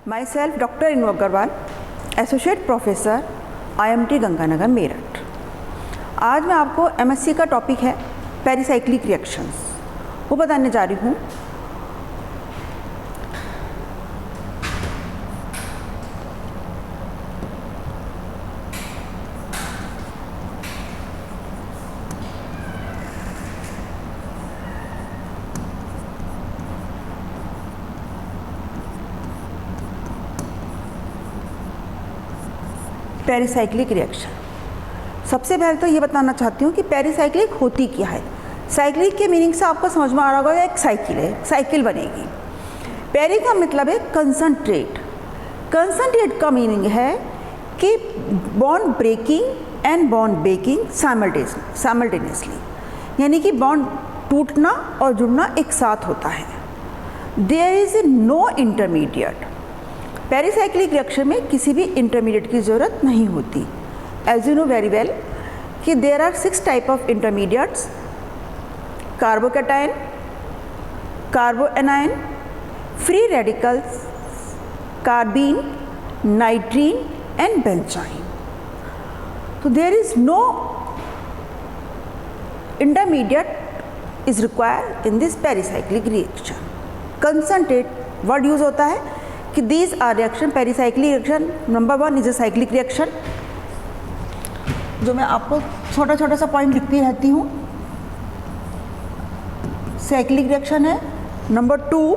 Myself Dr. Inu Agarwal, associate professor IMT Ganganagar Meerut. आज मैं आपको MSc का टॉपिक है पेरिसाइक्लिक रिएक्शंस, वो बताने जा रही हूँ। पेरिसाइक्लिक रिएक्शन, सबसे पहले तो ये बताना चाहती हूँ कि पेरिसाइक्लिक होती क्या है। साइक्लिक के मीनिंग से आपको समझ में आ रहा होगा, एक साइकिल है, साइकिल बनेगी। पेरी का मतलब है कंसंट्रेट। कंसंट्रेट का मीनिंग है कि bond breaking and bond breaking simultaneously, यानी कि बॉन्ड टूटना और जुड़ना एक साथ होता है। There is no intermediate. Pericyclic reaction में किसी भी इंटरमीडिएट की ज़रूरत नहीं होती। As you know very well कि there are 6 type of intermediates: carbocation, carbanion, free radicals, carbene, nitrene and benzyne. तो there is no intermediate is required in this pericyclic reaction. Concerted word use होता है कि these are reaction pericyclic reaction. Number 1 is a cyclic reaction, जो मैं आपको छोटा छोटा सा पॉइंट लिखती रहती हूँ। साइक्लिक रिएक्शन है। Number 2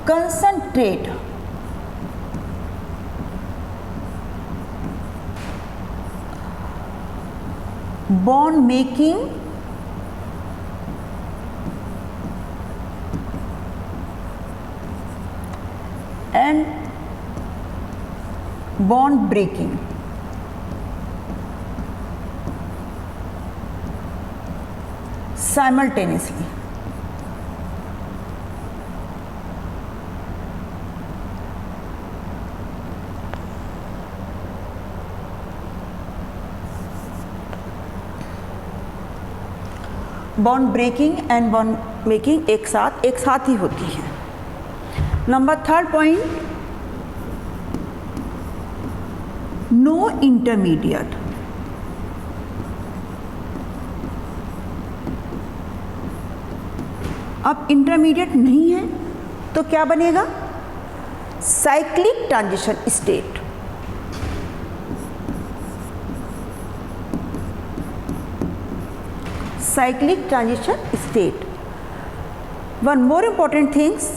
concentrate bond making and bond breaking। simultaneously। Bond breaking and bond making एक साथ ही होती है। Number 3 point, no intermediate. अब इंटरमीडिएट नहीं है तो क्या बनेगा? Cyclic transition state. Cyclic transition state. One more important things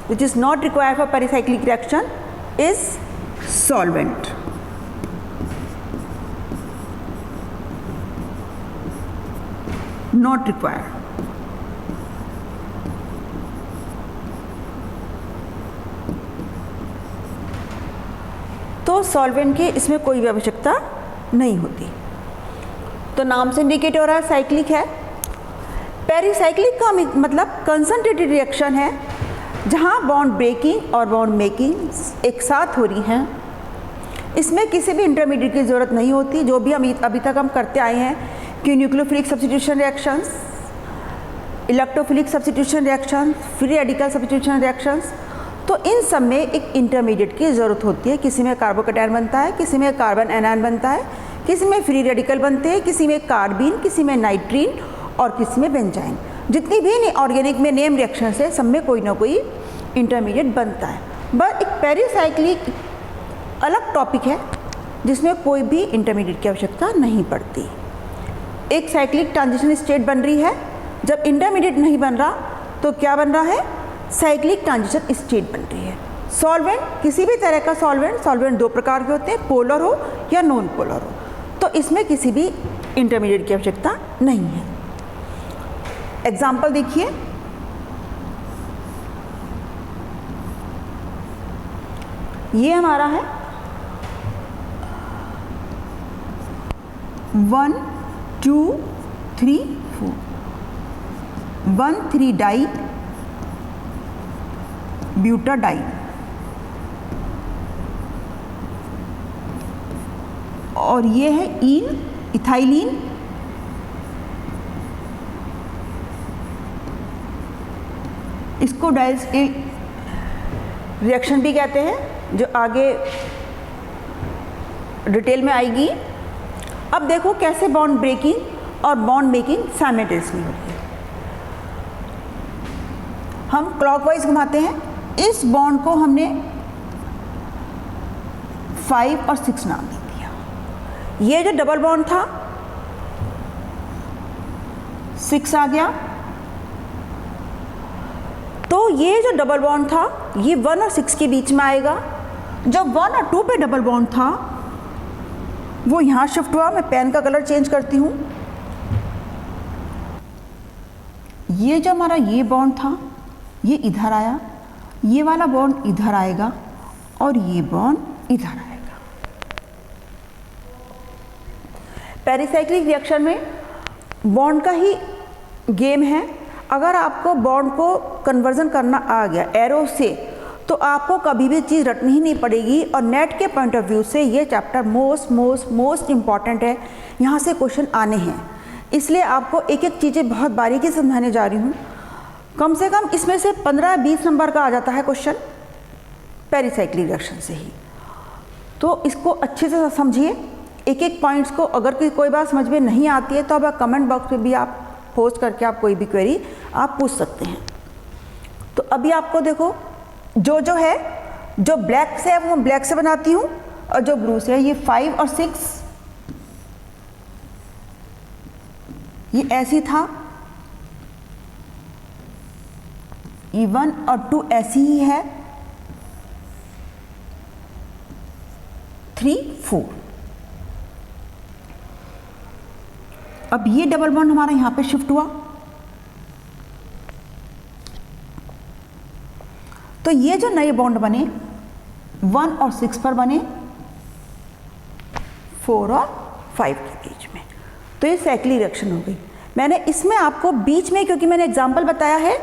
which is not required for pericyclic reaction is solvent। not required। तो सॉल्वेंट की इसमें कोई भी आवश्यकता नहीं होती। तो नाम से इंडिकेट हो रहा है साइक्लिक है। पेरिसाइक्लिक का मतलब कंसंट्रेटेड रिएक्शन है जहाँ बॉन्ड ब्रेकिंग और बॉन्ड मेकिंग एक साथ हो रही हैं। इसमें किसी भी इंटरमीडिएट की ज़रूरत नहीं होती। जो भी हम अभी तक हम करते आए हैं कि nucleophilic substitution reactions, electrophilic substitution reactions, free radical substitution reactions, तो इन सब में एक इंटरमीडिएट की ज़रूरत होती है। किसी में कार्बोकैटायन बनता है, किसी में कार्बन एनायन बनता है, किसी में फ्री रेडिकल बनते हैं, किसी में कार्बीन, किसी में नाइट्रीन और किसी में बेंजाइन। जितनी भी ऑर्गेनिक में नेम रिएक्शन है, सब में कोई ना कोई इंटरमीडिएट बनता है। बस एक पेरिसाइक्लिक अलग टॉपिक है जिसमें कोई भी इंटरमीडिएट की आवश्यकता नहीं पड़ती। एक साइक्लिक ट्रांजिशन स्टेट बन रही है। जब इंटरमीडिएट नहीं बन रहा तो क्या बन रहा है? साइक्लिक ट्रांजिशन स्टेट बन रही है। सॉल्वेंट, किसी भी तरह का सॉल्वेंट 2 प्रकार के होते हैं, पोलर हो या नॉन पोलर हो, तो इसमें किसी भी इंटरमीडिएट की आवश्यकता नहीं है। एग्जाम्पल देखिए, ये हमारा है 1 2 3 4 1,3 डाई ब्यूटाडाइन, और ये है इथाइलिन इसको डायस्टिक रिएक्शन भी कहते हैं, जो आगे डिटेल में आएगी। अब देखो कैसे बॉन्ड ब्रेकिंग और बॉन्ड मेकिंग साइमल्टेनियसली होती है। हम क्लॉकवाइज घुमाते हैं। इस बॉन्ड को हमने 5 और 6 नाम दे दिया। ये जो डबल बॉन्ड था 6 आ गया, तो ये जो डबल बॉन्ड था ये 1 और 6 के बीच में आएगा। जब 1 और 2 पे डबल बॉन्ड था वो यहाँ शिफ्ट हुआ। मैं पेन का कलर चेंज करती हूँ। ये जो हमारा ये बॉन्ड था ये इधर आया, ये वाला बॉन्ड इधर आएगा और ये बॉन्ड इधर आएगा। पेरिसाइक्लिक रिएक्शन में बॉन्ड का ही गेम है। अगर आपको बॉन्ड को कन्वर्जन करना आ गया एरो से, तो आपको कभी भी चीज़ रटनी ही नहीं पड़ेगी। और नेट के पॉइंट ऑफ व्यू से ये चैप्टर मोस्ट इम्पॉर्टेंट है। यहाँ से क्वेश्चन आने हैं, इसलिए आपको एक एक चीज़ें बहुत बारीकी से समझाने जा रही हूँ। कम से कम इसमें से 15-20 नंबर का आ जाता है क्वेश्चन पेरिसाइक्लिक रिएक्शन से ही। तो इसको अच्छे से समझिए, एक एक पॉइंट्स को। अगर कोई बात समझ में नहीं आती है तो अब कमेंट बॉक्स में भी आप पोस्ट करके आप कोई भी क्वेरी आप पूछ सकते हैं। तो अभी आपको देखो जो है, जो ब्लैक से है वो मैं ब्लैक से बनाती हूँ, और जो ब्लू से है ये 5 और 6 ये ऐसी था, ये 1 और 2 ऐसी ही है, 3, 4। अब ये डबल बॉन्ड हमारा यहाँ पे शिफ्ट हुआ, तो ये जो नए बॉन्ड बने 1 और 6 पर बने, 4 और 5 के बीच में, तो ये साइक्लिक रिएक्शन हो गई। मैंने इसमें आपको बीच में, क्योंकि मैंने एग्जाम्पल बताया है,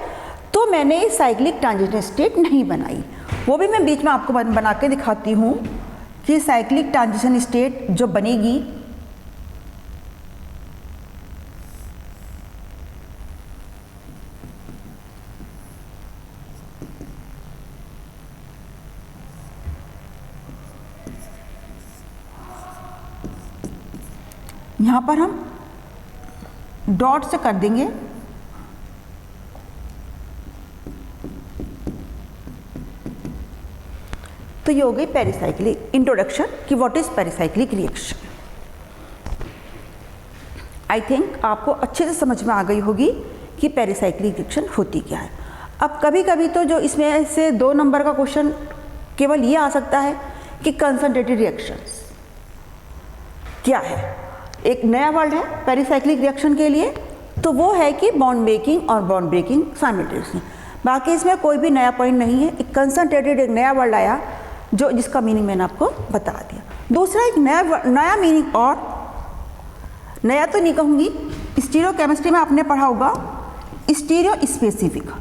तो मैंने साइक्लिक ट्रांजिशन स्टेट नहीं बनाई। वो भी मैं बीच में आपको बना के दिखाती हूँ कि साइक्लिक ट्रांजिशन स्टेट जो बनेगी यहाँ पर हम डॉट से कर देंगे। तो ये हो गई पेरिसाइक्लिक इंट्रोडक्शन कि what is pericyclic reaction. I think आपको अच्छे से समझ में आ गई होगी कि पेरिसाइक्लिक रिएक्शन होती क्या है। अब कभी कभी तो जो इसमें से 2 नंबर का क्वेश्चन केवल ये आ सकता है कि कंसंट्रेटेड रिएक्शंस क्या है। एक नया वर्ड है पेरिसाइक्लिक रिएक्शन के लिए, तो वो है कि बॉन्ड मेकिंग और बॉन्ड ब्रेकिंग साइमल्टेनियसली। बाकी इसमें कोई भी नया पॉइंट नहीं है। एक कंसंट्रेटेड एक नया वर्ड आया जो जिसका मीनिंग मैंने आपको बता दिया। दूसरा एक नया मीनिंग, और नया तो नहीं कहूँगी, स्टीरियो केमिस्ट्री में आपने पढ़ा होगा स्टीरियो स्पेसिफिक।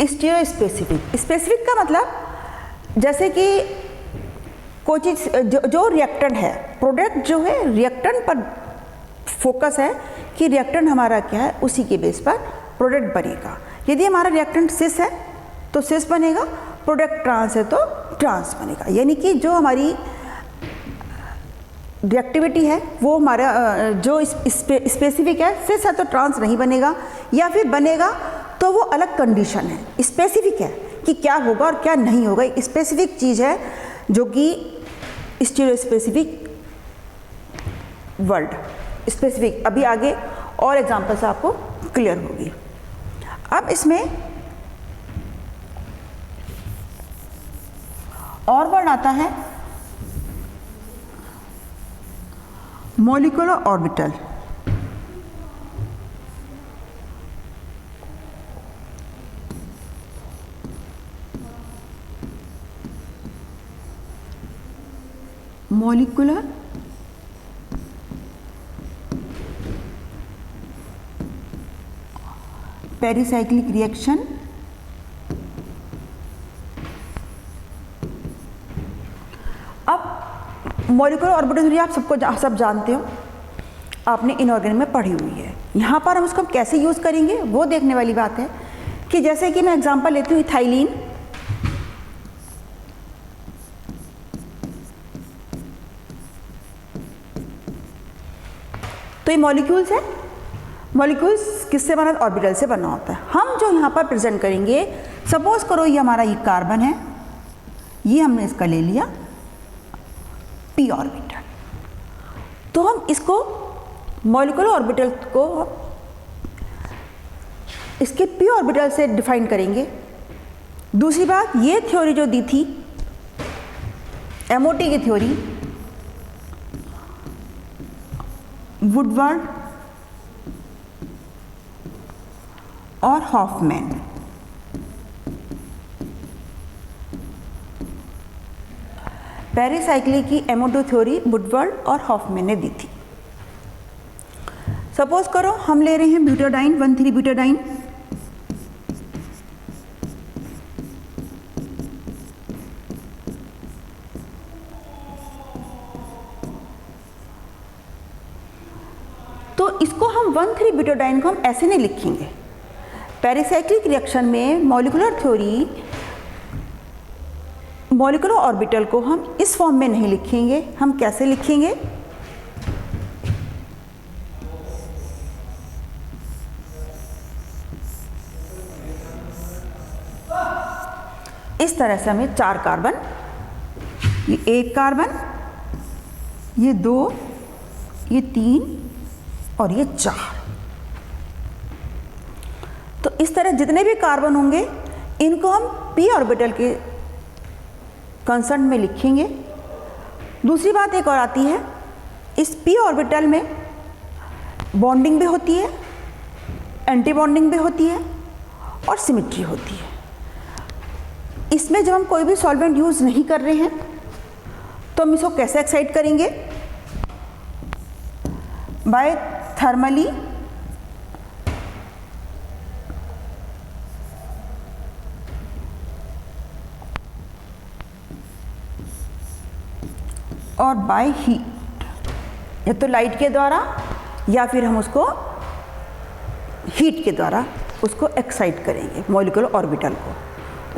स्टीरियो स्पेसिफिक का मतलब जैसे कि कोई चीज़ जो रिएक्टेंट है, प्रोडक्ट जो है रिएक्टेंट पर फोकस है कि रिएक्टेंट हमारा क्या है, उसी के बेस पर प्रोडक्ट बनेगा। यदि हमारा रिएक्टेंट सिस है तो सिस बनेगा, प्रोडक्ट ट्रांस है तो ट्रांस बनेगा। यानी कि जो हमारी रिएक्टिविटी है वो हमारा जो स्पेसिफिक है, सिस है तो ट्रांस नहीं बनेगा, या फिर बनेगा तो वो अलग कंडीशन है। स्पेसिफिक है कि क्या होगा और क्या नहीं होगा, एक स्पेसिफिक चीज़ है जो कि स्टीरियो स्पेसिफिक वर्ड स्पेसिफिक। अभी आगे और एग्जांपल से आपको क्लियर होगी। अब इसमें और वर्ड आता है molecular orbital. Molecular pericyclic reaction अब मॉलिक्यूलर ऑर्बिटल थ्योरी आप सब जानते हो, आपने इनऑर्गेनिक में पढ़ी हुई है। यहाँ पर हम उसको कैसे यूज़ करेंगे वो देखने वाली बात है कि जैसे कि मैं एग्जांपल लेती हूँ इथाइलिन, तो ये मॉलिक्यूल्स है, मॉलिक्यूल्स किससे बना? ऑर्बिटल से बना होता है। हम जो यहाँ पर प्रेजेंट करेंगे, सपोज करो ये हमारा ये कार्बन है, ये हमने इसका ले लिया पी ऑर्बिटल, तो हम इसको मॉलिक्यूलर ऑर्बिटल को इसके पी ऑर्बिटल से डिफाइन करेंगे। दूसरी बात, ये थ्योरी जो दी थी एमओटी की थ्योरी, वुडवर्ड और हॉफमैन, पेरिसाइक्लिक की एमओटी थ्योरी वुडवर्ड और हॉफमैन ने दी थी। सपोज करो हम ले रहे हैं ब्यूटाडाइन, 1,3 ब्यूटाडाइन, तो इसको हम 1,3 ब्यूटाडाइन को हम ऐसे नहीं लिखेंगे। पेरिसाइक्लिक रिएक्शन में मॉलिक्यूलर थ्योरी, मॉलिक्यूलर ऑर्बिटल को हम इस फॉर्म में नहीं लिखेंगे। हम कैसे लिखेंगे? इस तरह से हमें 4 कार्बन, ये 1 कार्बन, ये 2, ये 3 और ये 4, तो इस तरह जितने भी कार्बन होंगे इनको हम पी ऑर्बिटल के कंसर्न में लिखेंगे। दूसरी बात एक और आती है, इस पी ऑर्बिटल में बॉन्डिंग भी होती है, एंटी बॉन्डिंग भी होती है और सिमेट्री होती है। इसमें जब हम कोई भी सॉल्वेंट यूज़ नहीं कर रहे हैं तो हम इसको कैसे एक्साइट करेंगे? बाय थर्मली और बाय हीट, या तो लाइट के द्वारा या फिर हम उसको हीट के द्वारा उसको एक्साइट करेंगे मॉलिक्यूलर ऑर्बिटल को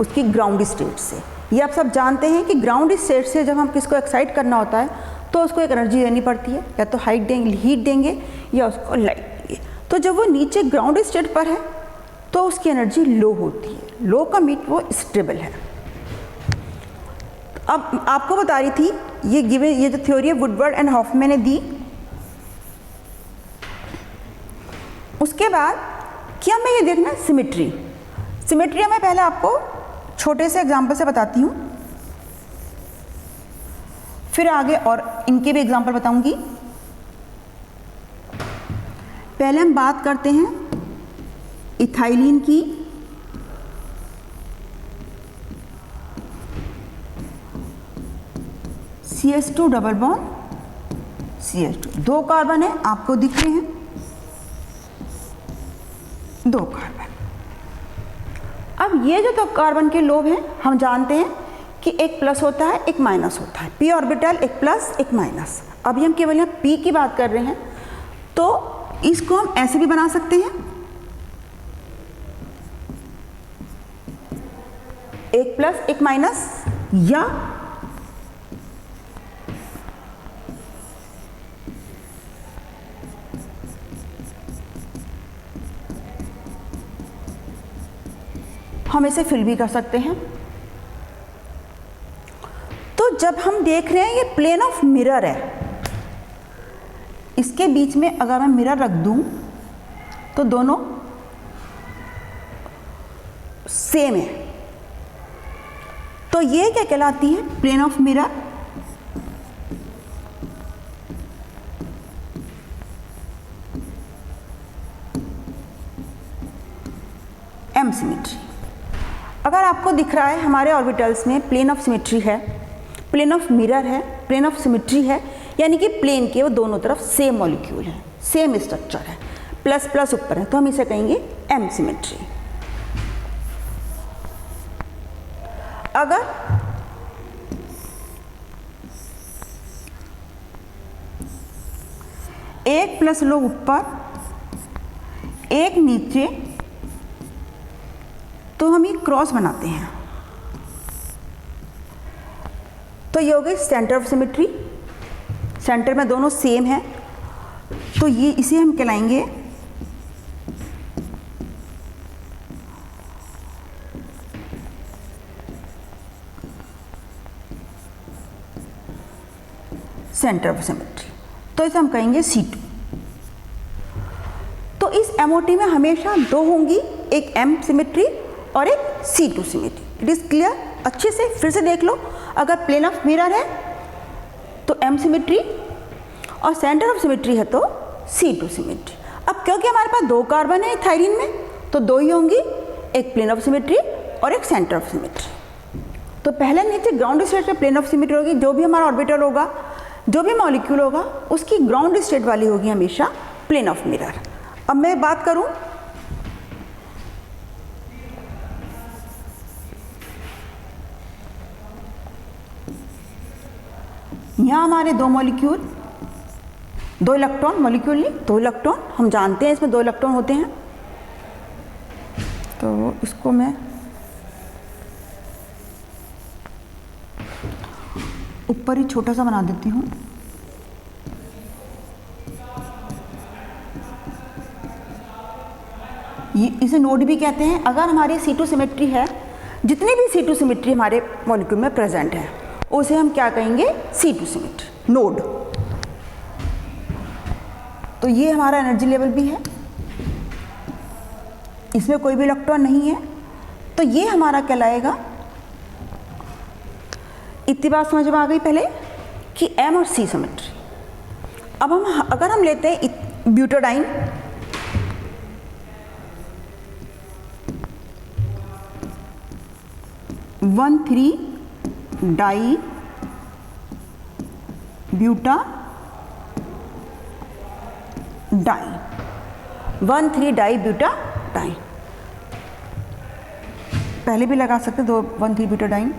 उसकी ग्राउंड स्टेट से। ये आप सब जानते हैं कि ग्राउंड स्टेट से जब हम किसको एक्साइट करना होता है तो उसको एक एनर्जी देनी पड़ती है, या तो हीट देंगे या उसको लाइट देंगे। तो जब वो नीचे ग्राउंड स्टेट पर है तो उसकी एनर्जी लो होती है, लो का मीट वो स्टेबल है। अब आपको बता रही थी ये जो थ्योरी है वुडवर्ड एंड हॉफमैन ने दी। उसके बाद क्या मैं ये देखना सिमेट्री, सिमेट्री मैं पहले आपको छोटे से एग्जांपल से बताती हूँ, फिर आगे और इनके भी एग्जांपल बताऊंगी। पहले हम बात करते हैं इथाइलिन की। CH2 double bond CH2, 2 carbon है, आपको दिख रहे हैं 2 कार्बन। अब ये जो 2 कार्बन के लोब हैं, हम जानते हैं कि एक प्लस होता है एक माइनस होता है, पी ऑर्बिटल एक प्लस एक माइनस। अभी हम केवल यहाँ पी की बात कर रहे हैं, तो इसको हम ऐसे भी बना सकते हैं, एक प्लस एक माइनस, या हम इसे फिल भी कर सकते हैं। तो जब हम देख रहे हैं ये प्लेन ऑफ मिरर है, इसके बीच में अगर मैं मिरर रख दूं तो दोनों सेम है, तो ये क्या कहलाती है? Plane of mirror. M symmetry. अगर आपको दिख रहा है हमारे ऑर्बिटल्स में प्लेन ऑफ सिमेट्री है, प्लेन ऑफ मिरर है, प्लेन ऑफ सिमेट्री है, यानी कि प्लेन के वो दोनों तरफ सेम मॉलिक्यूल है, सेम स्ट्रक्चर है, प्लस प्लस ऊपर है, तो हम इसे कहेंगे एम सिमेट्री। अगर एक प्लस लो ऊपर, एक नीचे, तो हम ये क्रॉस बनाते हैं। तो ये हो गई सेंटर ऑफ सिमेट्री। सेंटर में दोनों सेम है, तो ये इसे हम कहलाएंगे सेंटर ऑफ सिमेट्री। तो इसे हम कहेंगे C2। तो इस MOT में हमेशा दो होंगी, एक M सिमेट्री और एक C2 symmetry. It is clear? अच्छे से फिर से देख लो। अगर प्लेन ऑफ मिरर है तो M सिमेट्री और सेंटर ऑफ सिमेट्री है तो C2 सिमेट्री। अब क्योंकि हमारे पास दो कार्बन है इथाइलिन में, तो दो ही होंगी, एक प्लेन ऑफ सिमेट्री और एक सेंटर ऑफ सिमेट्री। तो पहले नीचे ग्राउंड स्टेट में प्लेन ऑफ सिमेट्री होगी। जो भी हमारा ऑर्बिटल होगा, जो भी मॉलिक्यूल होगा, उसकी ग्राउंड स्टेट वाली होगी हमेशा प्लेन ऑफ मिरर। अब मैं बात करूं, यहां हमारे दो मॉलिक्यूल, दो इलेक्ट्रॉन, मॉलिक्यूल नहीं, दो इलेक्ट्रॉन, हम जानते हैं इसमें दो इलेक्ट्रॉन होते हैं। तो इसको मैं ऊपर ही छोटा सा बना देती हूँ। ये इसे नोड भी कहते हैं। अगर हमारी C2 सिमेट्री है, जितनी भी C2 सिमेट्री हमारे मॉलिक्यूल में प्रेजेंट है, उसे हम क्या कहेंगे? C2 symmetry, node. तो ये हमारा एनर्जी लेवल भी है, इसमें कोई भी इलेक्ट्रॉन नहीं है, तो ये हमारा कहलाएगा। इतनी बात समझ में आ गई पहले कि M और C सिमेट्री। अब अगर हम लेते हैं butadiene, one three di butadiene, 1,3 di butadiene. पहले भी लगा सकते दो, 1,3 ब्यूटा डाइन।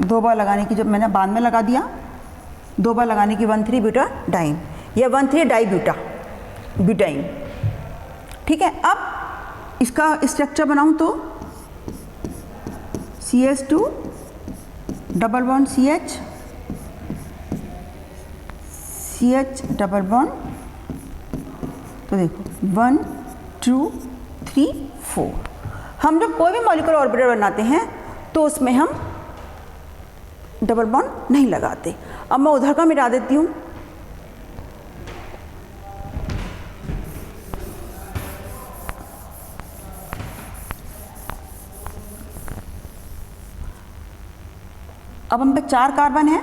दो बार लगाने की, जब मैंने बाद में लगा दिया, दो बार लगाने की 1,3 ब्यूटा डाइन या 1,3 डाई ब्यूटा ब्यूटाइन। ठीक है। अब इसका स्ट्रक्चर बनाऊं तो CH2 double bond CH, CH double bond. तो देखो 1 2 3 4। हम जब कोई भी मॉलिक्यूलर ऑर्बिटल बनाते हैं तो उसमें हम डबल बॉन्ड नहीं लगाते। अब मैं उधर का मिटा देती हूँ। अब हम पे 4 कार्बन है,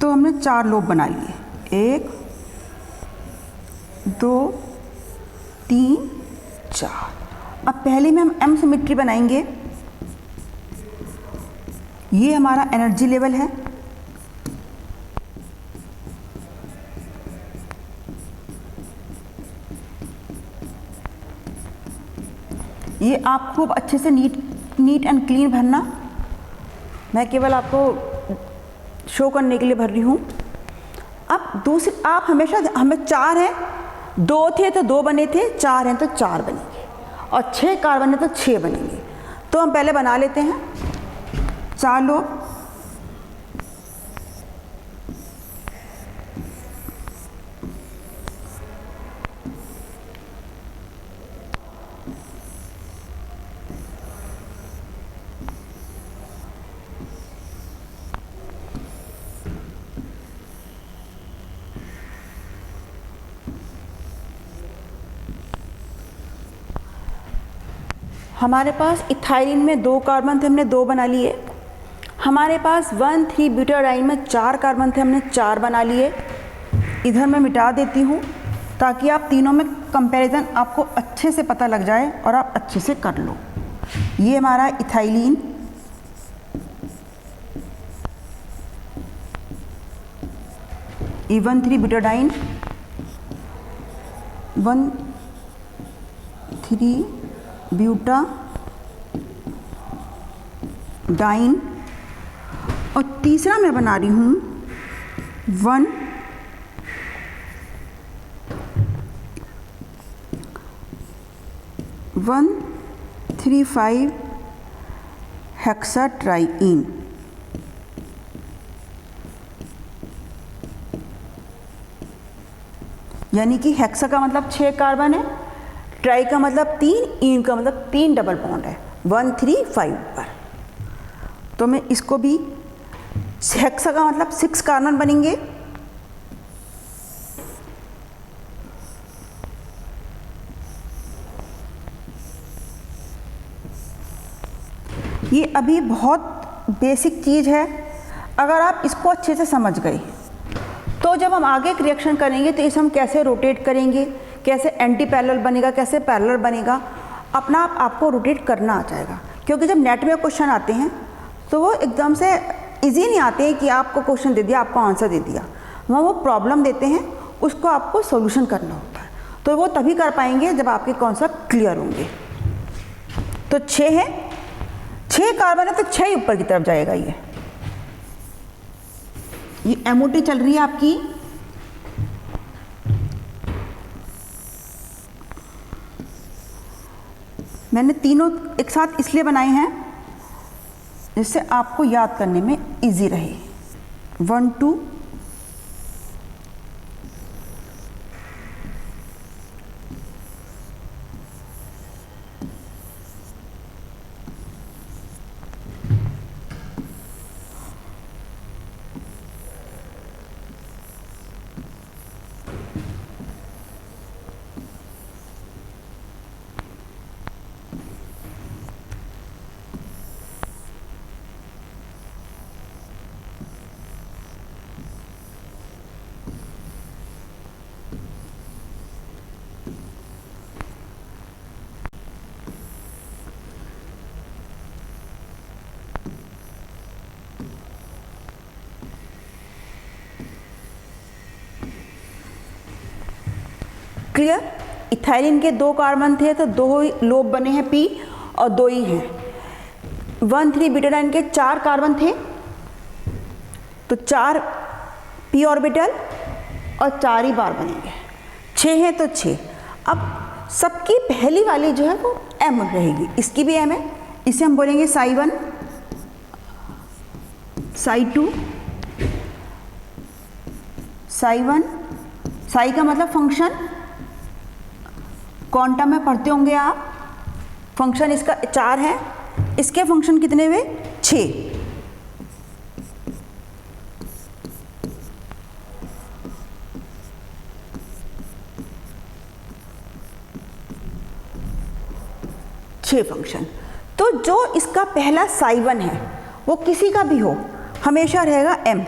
तो हमने 4 लोब बना लिए, 1 2 3 4। अब पहले में हम M सिमेट्री बनाएंगे। ये हमारा एनर्जी लेवल है। ये आप खूब अच्छे से नीट एंड क्लीन भरना। मैं केवल आपको शो करने के लिए भर रही हूँ। अब दूसरी, आप हमेशा, हमें 4 हैं, 2 थे तो 2 बने थे, 4 हैं तो 4 बनेंगे, और 6 कार्बन है तो 6 बनेंगे। तो हम पहले बना लेते हैं 4 लोग। हमारे पास इथाइलिन में 2 कार्बन थे, हमने 2 बना लिए। हमारे पास 1,3 ब्यूटाडाइन में 4 कार्बन थे, हमने 4 बना लिए। इधर मैं मिटा देती हूँ ताकि आप तीनों में कंपैरिजन आपको अच्छे से पता लग जाए और आप अच्छे से कर लो। ये हमारा इथाइलिन, ये 1,3 ब्यूटाडाइन, 1,3 ब्यूटा डाइन, और तीसरा मैं बना रही हूँ 1 135 हेक्साट्राईन। यानी कि हेक्सा का मतलब 6 कार्बन है, ट्राई का मतलब 3, इन का मतलब 3 डबल बॉन्ड है 135 पर। तो मैं इसको भी, हेक्सा का मतलब 6 कार्बन बनेंगे, ये अभी बहुत बेसिक चीज़ है। अगर आप इसको अच्छे से समझ गए तो जब हम आगे एक रिएक्शन करेंगे तो इसे हम कैसे रोटेट करेंगे, कैसे एंटी पैरेलल बनेगा, कैसे पैरेलल बनेगा, अपना आप आपको रोटेट करना आ जाएगा। क्योंकि जब नेट में क्वेश्चन आते हैं तो वो एकदम से इजी नहीं आते हैं कि आपको क्वेश्चन दे दिया, आपको आंसर दे दिया। वो प्रॉब्लम देते हैं, उसको आपको सोल्यूशन करना होता है। तो वो तभी कर पाएंगे जब आपके कॉन्सेप्ट क्लियर होंगे। तो 6 है, 6 कार्बन है तो 6 ही ऊपर की तरफ जाएगा। ये एमओटी चल रही है आपकी। मैंने तीनों एक साथ इसलिए बनाए हैं जिससे आपको याद करने में इजी रहे। 1 2 क्लियर। इथाइलिन के 2 कार्बन थे तो 2 ही लोब बने हैं P और 2 ही हैं। 1,3 ब्यूटाडाइन के 4 कार्बन थे तो 4 P ऑर्बिटल और 4 ही बार बनेंगे। 6 हैं तो 6। अब सबकी पहली वाली जो है वो M रहेगी, इसकी भी M है। इसे हम बोलेंगे Psi1, Psi2, Psi1। साई का मतलब फंक्शन, क्वांटम में पढ़ते होंगे आप। फंक्शन इसका 4 है, इसके फंक्शन कितने हुए? 6। फंक्शन। तो जो इसका पहला Psi1 है वो किसी का भी हो हमेशा रहेगा M।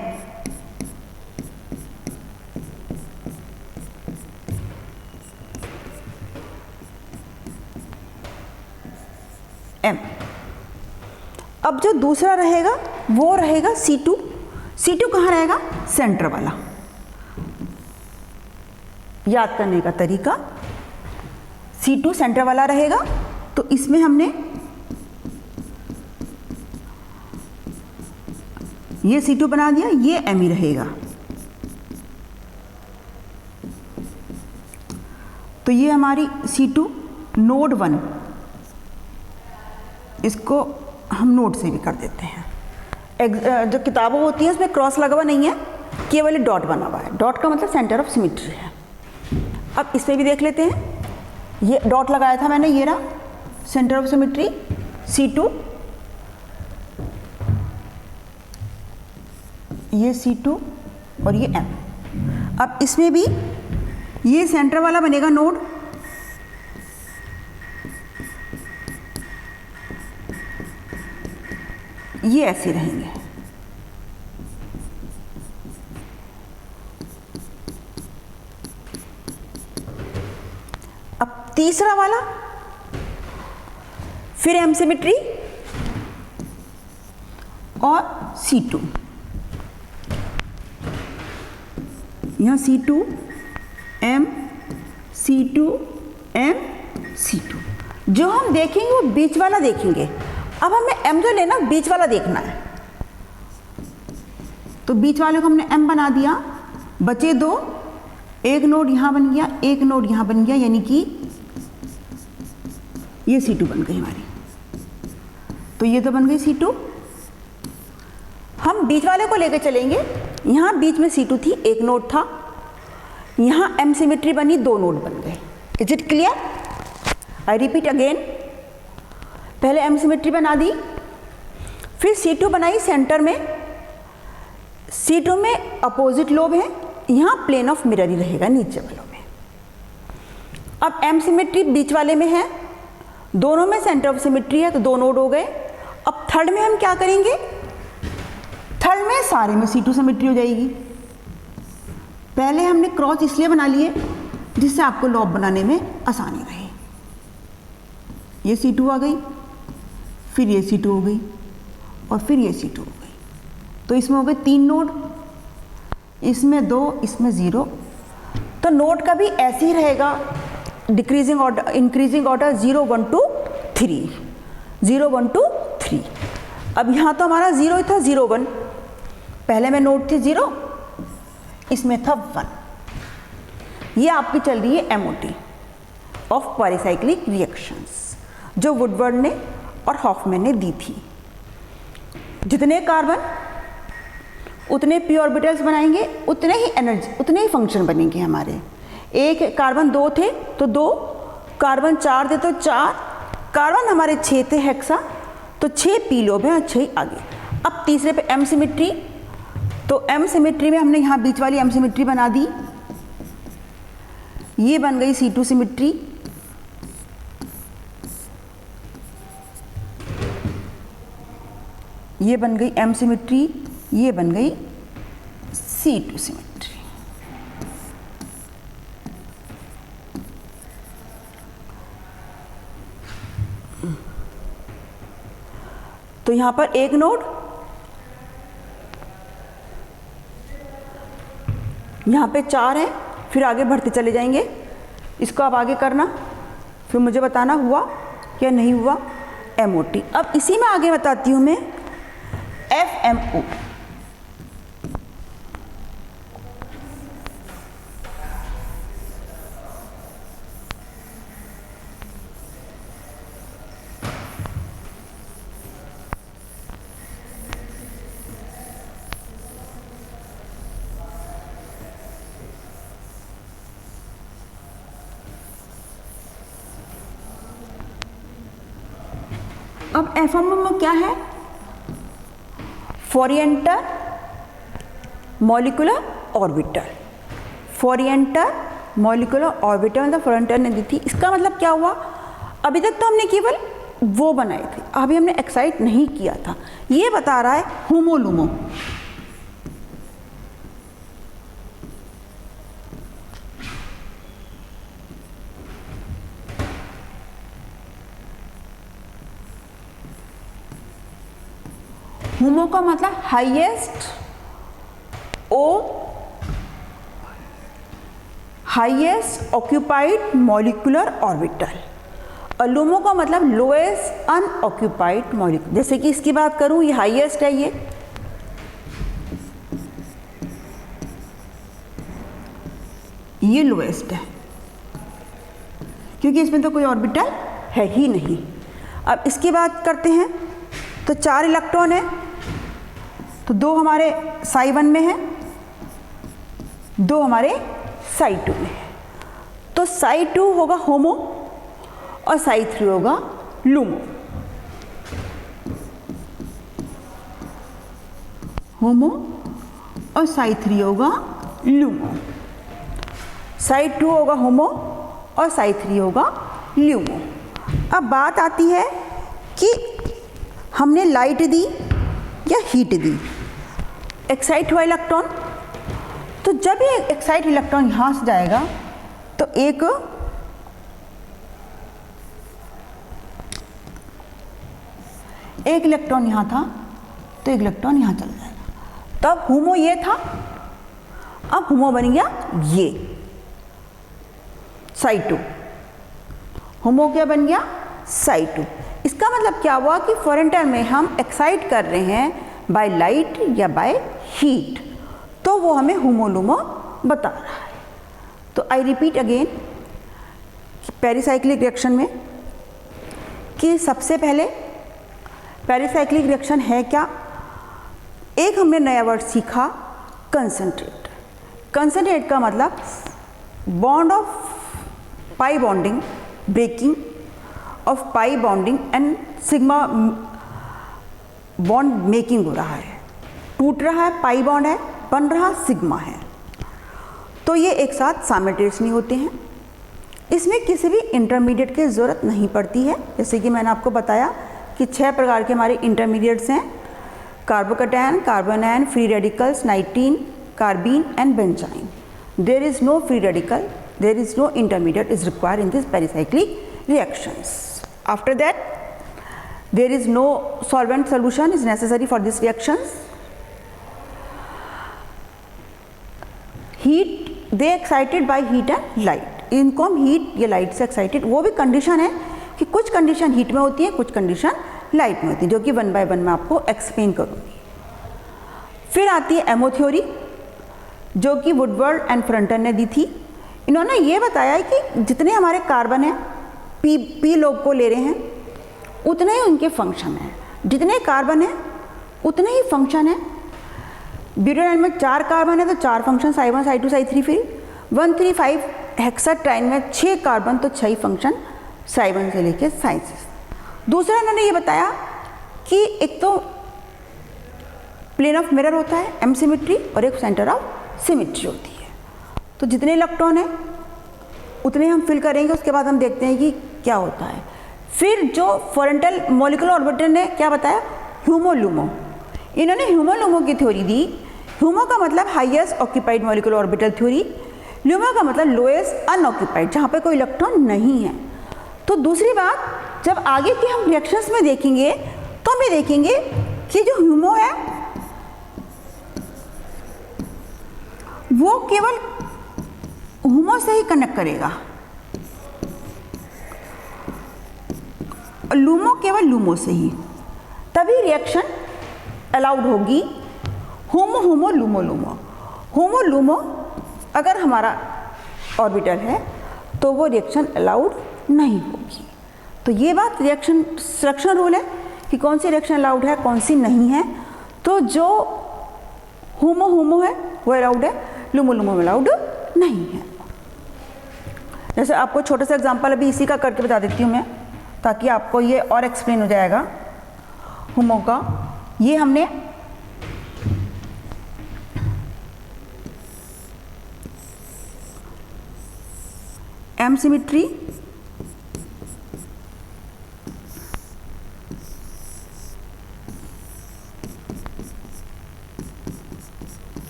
अब जो दूसरा रहेगा वो रहेगा C2। C2 कहाँ रहेगा? सेंटर वाला। याद करने का तरीका, C2 सेंटर वाला रहेगा तो इसमें हमने ये C2 बना दिया, ये M ही रहेगा। तो ये हमारी C2 नोड 1, इसको हम नोट से भी कर देते हैं। जो किताबें होती हैं उसमें क्रॉस लगा हुआ नहीं है, केवल डॉट बना हुआ है। डॉट का मतलब सेंटर ऑफ सिमेट्री है। अब इसमें भी देख लेते हैं। ये डॉट लगाया था मैंने, ये रहा सेंटर ऑफ सिमेट्री C2, ये C2 और ये M। अब इसमें भी ये सेंटर वाला बनेगा नोड, ये ऐसे रहेंगे। अब तीसरा वाला फिर M सिमेट्री और C2, यहाँ C2 M C2 M C2। जो हम देखेंगे वो बीच वाला देखेंगे। अब हमें M जो लेना बीच वाला देखना है, तो बीच वाले को हमने M बना दिया। बचे 2, एक नोड यहाँ बन गया, एक नोड यहाँ बन गया, यानी कि ये C2 बन गई हमारी। तो ये तो बन गई C2। हम बीच वाले को लेकर चलेंगे। यहाँ बीच में C2 थी, एक नोड था, यहाँ M सिमेट्री बनी, 2 नोड बन गए। Is it clear? I repeat again, पहले M सिमेट्री बना दी, फिर C2 बनाई सेंटर में। C2 में अपोजिट लोब है, यहाँ प्लेन ऑफ मिरर ही रहेगा नीचे वालों में। अब M सिमेट्री बीच वाले में है, दोनों में सेंटर ऑफ सिमेट्री है, तो 2 नोड हो गए। अब थर्ड में हम क्या करेंगे? थर्ड में सारे में C2 सिमेट्री हो जाएगी। पहले हमने क्रॉस इसलिए बना लिए जिससे आपको लॉब बनाने में आसानी रहे। ये C2 आ गई, फिर ये C2 हो गई, और फिर ये C2 हो गई। तो इसमें हो गए 3 नोड, इसमें 2, इसमें 0। तो नोड का भी ऐसे ही रहेगा, डिक्रीजिंग ऑर्डर, इंक्रीजिंग ऑर्डर, 0 1 2 3, 0 1 2 3। अब यहाँ तो हमारा 0 ही था, 0 1, पहले में नोड थी 0, इसमें था 1। ये आपकी चल रही है MOT ऑफ पॉलीसाइक्लिक रिएक्शंस, जो वुडवर्ड ने और हॉफमैन ने दी थी। जितने कार्बन उतने p ऑर्बिटल्स बनाएंगे, उतने ही एनर्जी, उतने ही फंक्शन बनेंगे हमारे। एक कार्बन 2 थे तो 2, कार्बन 4 थे तो 4, कार्बन हमारे 6 थे हेक्सा, तो 6 p लोब हैं और 6 आगे। अब तीसरे पे M सिमेट्री, तो M सिमेट्री में हमने यहाँ बीच वाली M सिमेट्री बना दी, ये बन गई C2 सिमेट्री। ये बन गई M सिमेट्री, ये बन गई C2 सिमेट्री। तो यहां पर एक नोड, यहां पे 4 है, फिर आगे बढ़ते चले जाएंगे। इसको आप आगे करना, फिर मुझे बताना हुआ या नहीं हुआ MOT। अब इसी में आगे बताती हूं मैं FMO। अब FMO में क्या है? फोरिएंटर मॉलिक्यूलर ऑर्बिटल। फोरिएंटर मॉलिक्यूलर ऑर्बिटल मतलब फोरिएंटर ने दी थी। इसका मतलब क्या हुआ? अभी तक तो हमने केवल वो बनाए थे, अभी हमने एक्साइट नहीं किया था। ये बता रहा है होमो लूमो। होमो का मतलब highest highest occupied molecular orbital, और लूमो का मतलब लोएस्ट अनऑक्यूपाइड मॉलिक्यूलर। जैसे कि इसकी बात करूं, ये हाईएस्ट है, ये लोएस्ट है, क्योंकि इसमें तो कोई ऑर्बिटल है ही नहीं। अब इसकी बात करते हैं तो 4 इलेक्ट्रॉन है, तो 2 हमारे psi1 में है, 2 हमारे psi2 में है। तो psi2 होगा होमो और psi3 होगा लूमो। होमो और psi3 होगा लूमो। psi2 होगा होमो और psi3 होगा लूमो। अब बात आती है कि हमने लाइट दी या हीट दी, एक्साइट हुआ इलेक्ट्रॉन, तो जब ये एक्साइट इलेक्ट्रॉन यहाँ से जाएगा तो एक इलेक्ट्रॉन यहाँ था, तो एक इलेक्ट्रॉन यहाँ चला जाएगा। तब होमो ये था, अब होमो बन गया ये psi2। होमो क्या बन गया? psi2। इसका मतलब क्या हुआ कि फोरेंटर में हम एक्साइट कर रहे हैं बाय लाइट या बाय हीट, तो वो हमें होमोलूमो बता रहा है। तो I repeat again, pericyclic reaction में कि सबसे पहले पेरिसाइक्लिक रिएक्शन है क्या। एक हमने नया वर्ड सीखा, कंसंट्रेट। कंसंट्रेट का मतलब bond of pi bonding, breaking of pi bonding and sigma bond making हो रहा है, टूट रहा है, पाई बॉन्ड है, बन रहा सिग्मा है। तो ये एक साथ साइमल्टेनियसली होते हैं। इसमें किसी भी इंटरमीडिएट की ज़रूरत नहीं पड़ती है। जैसे कि मैंने आपको बताया कि 6 प्रकार के हमारे इंटरमीडिएट्स हैं, carbocation, carbanion, free radicals, nitrene, carbene and benzyne. There is no free radical, there is no intermediate is required in this pericyclic reactions. After that, there is no solvent solution is necessary for these reactions. Heat, they excited by heat and light. इनको हम heat या light से excited, वो भी condition है कि कुछ condition heat में होती है, कुछ कंडीशन लाइट में होती है, जो कि 1 by 1 मैं आपको एक्सप्लेन करूँगी। फिर आती है एमओ थ्योरी, जो कि वुडवर्ड एंड फ्रंटन ने दी थी। इन्होंने ये बताया कि जितने हमारे कार्बन हैं, पी लोग को ले रहे हैं, उतने ही उनके फंक्शन हैं। जितने कार्बन हैं उतने ही फंक्शन हैं। ब्यूटेनाइन में 4 कार्बन है तो 4 फंक्शन, साई1, साई2, साई3। फिर 135 हेक्साट्राइन में 6 कार्बन तो 6 ही फंक्शन, साई1 से लेके साई6। दूसरा इन्होंने ये बताया कि एक तो प्लेन ऑफ मिरर होता है, एम सिमिट्री, और एक सेंटर ऑफ सिमिट्री होती है। तो जितने इलेक्ट्रॉन हैं उतने हम फिल करेंगे, उसके बाद हम देखते हैं कि क्या होता है। फिर जो फॉरेंटल मॉलिक्यूलर ऑर्बिटल ने क्या बताया, ह्यूमो लूमो। इन्होंने ह्यूमो लूमो की थ्योरी दी। ह्यूमो का मतलब highest occupied molecular orbital theory, LUMO का मतलब लोएस्ट अनऑक्यूपाइड, जहाँ पे कोई इलेक्ट्रॉन नहीं है। तो दूसरी बात, जब आगे के हम रिएक्शंस में देखेंगे तो हम ये देखेंगे कि जो ह्यूमो है वो केवल ह्यूमो से ही कनेक्ट करेगा, लूमो केवल लूमो से ही, तभी रिएक्शन अलाउड होगी। होमो होमो लूमो लूमो, होमो लूमो अगर हमारा ऑर्बिटल है तो वो रिएक्शन अलाउड नहीं होगी। तो ये बात रिएक्शन सिलेक्शन रूल है कि कौन सी रिएक्शन अलाउड है, कौन सी नहीं है। तो जो होमो होमो है वो अलाउड है, लूमो लूमो अलाउड नहीं है। जैसे आपको छोटा सा एग्जांपल अभी इसी का करके बता देती हूँ मैं, ताकि आपको ये और एक्सप्लेन हो जाएगा होमो का। ये हमने एम सिमिट्री,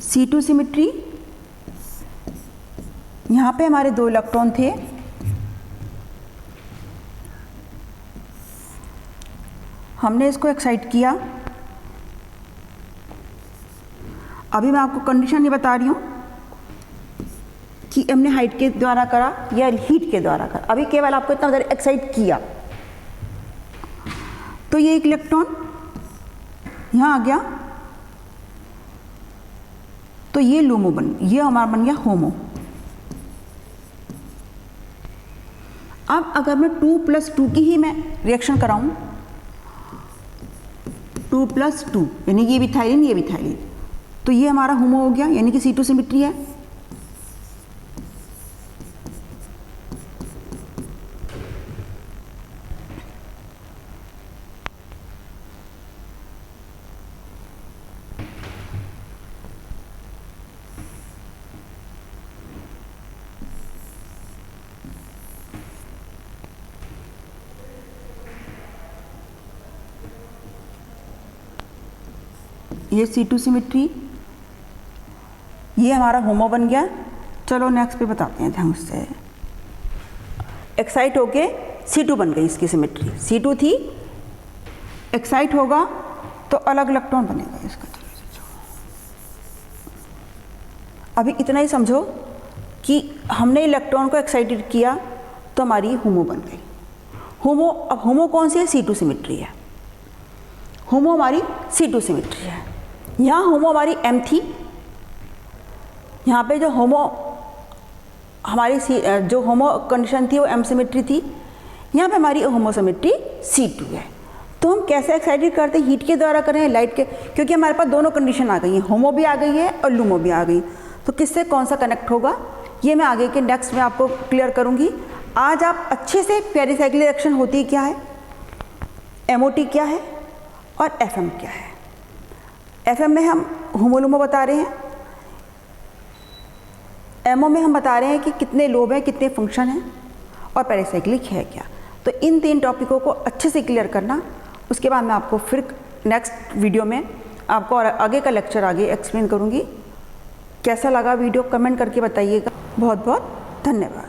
C2 सिमिट्री, यहाँ पे हमारे 2 इलेक्ट्रॉन थे, हमने इसको एक्साइट किया। अभी मैं आपको कंडीशन ये बता रही हूँ कि हमने हाइट के द्वारा करा या हीट के द्वारा करा। अभी केवल आपको इतना ज़्यादा एक्साइट किया तो ये एक इलेक्ट्रॉन यहाँ आ गया, तो ये लूमो ये हमारा बन गया होमो। अब अगर मैं 2+2 की ही मैं रिएक्शन कराऊं, 2+2 यानी ये भी थायलीन, ये भी थायलीन, तो ये हमारा होमो हो गया, यानी कि C2 सिमिट्री है। ये C2 सिमिट्री, ये हमारा होमो बन गया। चलो नेक्स्ट पे बताते हैं ढंग से। एक्साइट होके C2 बन गई इसकी सिमिट्री, C2 थी, एक्साइट होगा तो अलग इलेक्ट्रॉन बनेगा इसका। अभी इतना ही समझो कि हमने इलेक्ट्रॉन को एक्साइटेड किया तो हमारी होमो बन गई। होमो, अब होमो कौन सी है, C2 सिमिट्री है। होमो हमारी C2 सिमिट्री है। यहाँ होमो हमारी M थी, यहाँ पे जो होमो हमारी जो होमो कंडीशन थी वो M सिमिट्री थी। यहाँ पे हमारी होमोसिमेट्री C2 है। तो हम कैसे एक्साइटेड करते हैं, हीट के द्वारा कर रहे हैं, लाइट के, क्योंकि हमारे पास दोनों कंडीशन आ गई हैं, होमो भी आ गई है और लूमो भी आ गई। तो किससे कौन सा कनेक्ट होगा ये मैं आगे के नेक्स्ट में आपको क्लियर करूँगी। आज आप अच्छे से पेरिसाइक्लिक रिएक्शन होती क्या है, MOT क्या है और FM क्या है। FM में हम होमोलूमो बता रहे हैं, MO में हम बता रहे हैं कि कितने लोब हैं, कितने फंक्शन हैं और पेरिसाइक्लिक है क्या। तो इन 3 टॉपिकों को अच्छे से क्लियर करना, उसके बाद मैं आपको फिर नेक्स्ट वीडियो में आपको और आगे का लेक्चर आगे एक्सप्लेन करूँगी। कैसा लगा वीडियो कमेंट करके बताइएगा। बहुत बहुत धन्यवाद।